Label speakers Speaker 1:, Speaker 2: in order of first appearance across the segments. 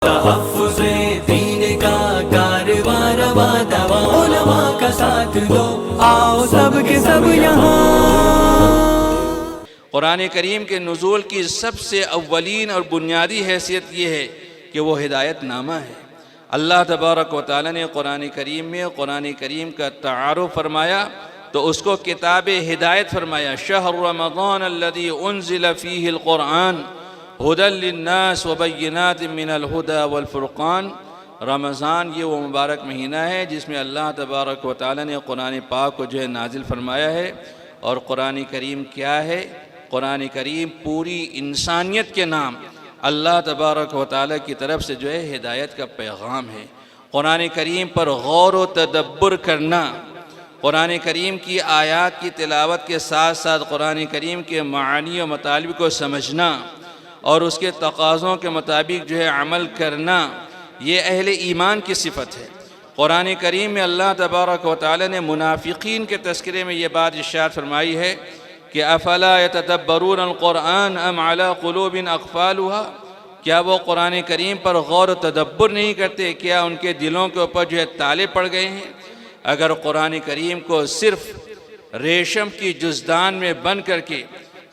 Speaker 1: تحفظ دین کا کارواں رواں دواں، علماء کا ساتھ دو، آؤ سب کے سب یہاں۔
Speaker 2: قرآن کریم کے نزول کی سب سے اولین اور بنیادی حیثیت یہ ہے کہ وہ ہدایت نامہ ہے۔ اللہ تبارک و تعالیٰ نے قرآن کریم کا تعارف فرمایا تو اس کو کتاب ہدایت فرمایا۔ شہر رمضان الذی انزل فیہ القرآن ھدی للناس وبینات من الہدی والفرقان۔ رمضان یہ وہ مبارک مہینہ ہے جس میں اللہ تبارک و تعالیٰ نے قرآن پاک کو نازل فرمایا ہے۔ اور قرآن کریم کیا ہے؟ قرآن کریم پوری انسانیت کے نام اللہ تبارک و تعالیٰ کی طرف سے ہدایت کا پیغام ہے۔ قرآن کریم پر غور و تدبر کرنا، قرآن کریم کی آیات کی تلاوت کے ساتھ ساتھ قرآن کریم کے معانی و مطالب کو سمجھنا اور اس کے تقاضوں کے مطابق عمل کرنا، یہ اہل ایمان کی صفت ہے۔ قرآن کریم میں اللہ تبارک و تعالیٰ نے منافقین کے تذکرے میں یہ بات ارشاد فرمائی ہے کہ افلا یتدبرون القرآن ام علی قلوب اقفالها، کیا وہ قرآن کریم پر غور و تدبر نہیں کرتے؟ کیا ان کے دلوں کے اوپر تالے پڑ گئے ہیں؟ اگر قرآن کریم کو صرف ریشم کی جزدان میں بند کر کے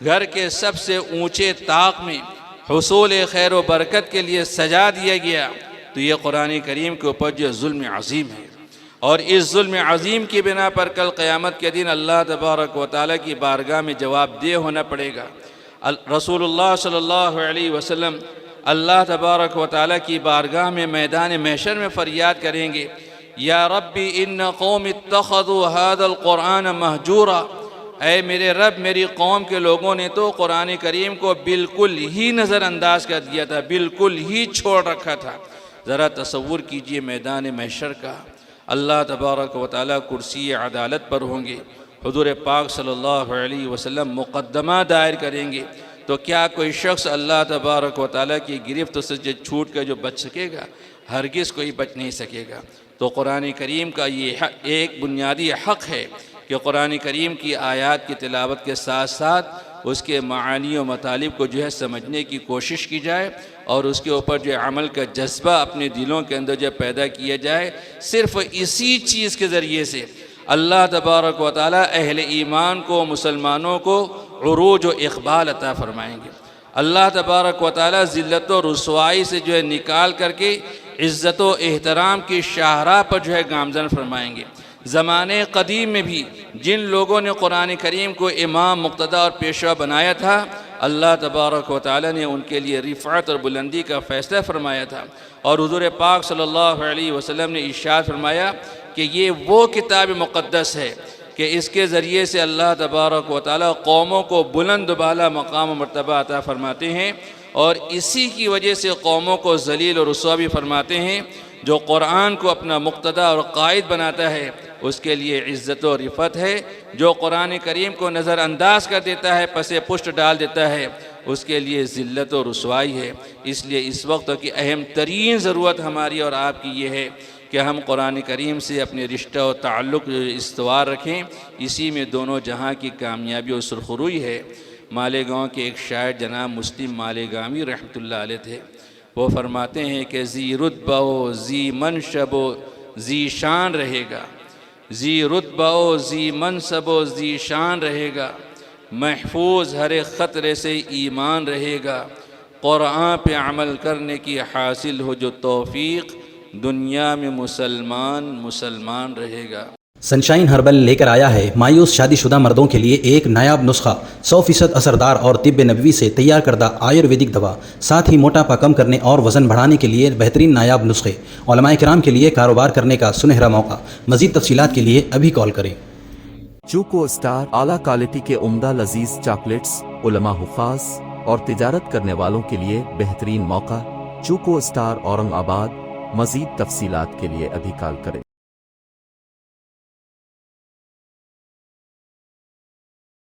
Speaker 2: گھر کے سب سے اونچے طاق میں حصول خیر و برکت کے لیے سجا دیا گیا تو یہ قرآن کریم کے اوپر ظلم عظیم ہے، اور اس ظلم عظیم کی بنا پر کل قیامت کے دن اللہ تبارک و تعالیٰ کی بارگاہ میں جواب دہ ہونا پڑے گا۔ رسول اللہ صلی اللہ علیہ وسلم اللہ تبارک و تعالیٰ کی بارگاہ میں میدان محشر میں فریاد کریں گے، یا ربی ان قوم اتخذوا هذا القرآن مہجورا، اے میرے رب، میری قوم کے لوگوں نے تو قرآن کریم کو بالکل ہی نظر انداز کر دیا تھا، بالکل ہی چھوڑ رکھا تھا۔ ذرا تصور کیجئے میدان محشر کا، اللہ تبارک و تعالیٰ کرسی عدالت پر ہوں گے، حضور پاک صلی اللہ علیہ وسلم مقدمہ دائر کریں گے، تو کیا کوئی شخص اللہ تبارک و تعالیٰ کی گرفت سے چھوٹ کر بچ سکے گا؟ ہرگز کوئی بچ نہیں سکے گا۔ تو قرآن کریم کا یہ ایک بنیادی حق ہے کہ قرآن کریم کی آیات کی تلاوت کے ساتھ ساتھ اس کے معانی و مطالب کو سمجھنے کی کوشش کی جائے اور اس کے اوپر عمل کا جذبہ اپنے دلوں کے اندر پیدا کیا جائے۔ صرف اسی چیز کے ذریعے سے اللہ تبارک و تعالیٰ اہل ایمان کو، مسلمانوں کو عروج و اقبال عطا فرمائیں گے۔ اللہ تبارک و تعالیٰ ذلت و رسوائی سے نکال کر کے عزت و احترام کی شاہراہ پر گامزن فرمائیں گے۔ زمانے قدیم میں بھی جن لوگوں نے قرآن کریم کو امام، مقتدی اور پیشوا بنایا تھا، اللہ تبارک و تعالیٰ نے ان کے لیے رفعت اور بلندی کا فیصلہ فرمایا تھا، اور حضور پاک صلی اللہ علیہ وسلم نے ارشاد فرمایا کہ یہ وہ کتاب مقدس ہے کہ اس کے ذریعے سے اللہ تبارک و تعالیٰ قوموں کو بلند و بالا مقام و مرتبہ عطا فرماتے ہیں، اور اسی کی وجہ سے قوموں کو ذلیل و رسوا بھی فرماتے ہیں۔ جو قرآن کو اپنا مقتدی اور قائد بناتا ہے اس کے لیے عزت و رفعت ہے، جو قرآن کریم کو نظر انداز کر دیتا ہے، پس پشت ڈال دیتا ہے، اس کے لیے ذلت و رسوائی ہے۔ اس لیے اس وقت کی اہم ترین ضرورت ہماری اور آپ کی یہ ہے کہ ہم قرآن کریم سے اپنے رشتہ و تعلق استوار رکھیں، اسی میں دونوں جہاں کی کامیابی و سرخروئی ہے۔ مالیگاؤں کے ایک شاعر جناب مسلم مالیگامی رحمۃ اللہ علیہ تھے، وہ فرماتے ہیں کہ ذی رتبہ و ذی منشب و ذی شان رہے گا، ذی رتبہ و ذی منصب و ذی شان رہے گا، محفوظ ہر ایک خطرے سے ایمان رہے گا، قرآن پہ عمل کرنے کی حاصل ہو جو توفیق، دنیا میں مسلمان رہے گا۔
Speaker 3: سنشائن ہربل لے کر آیا ہے مایوس شادی شدہ مردوں کے لیے ایک نایاب نسخہ، 100% اثردار اور طب نبوی سے تیار کردہ آیورویدک دوا، ساتھ ہی موٹاپا کم کرنے اور وزن بڑھانے کے لیے بہترین نایاب نسخے، علماء کرام کے لیے کاروبار کرنے کا سنہرا موقع۔ مزید تفصیلات کے لیے ابھی کال کریں۔
Speaker 4: چوکو اسٹار اعلیٰ کوالٹی کے عمدہ لذیذ چاکلیٹس، علماء حفاظ اور تجارت کرنے والوں کے لیے بہترین موقع۔ چوکو اسٹار اورنگ آباد۔ مزید تفصیلات کے لیے ابھی کال کریں۔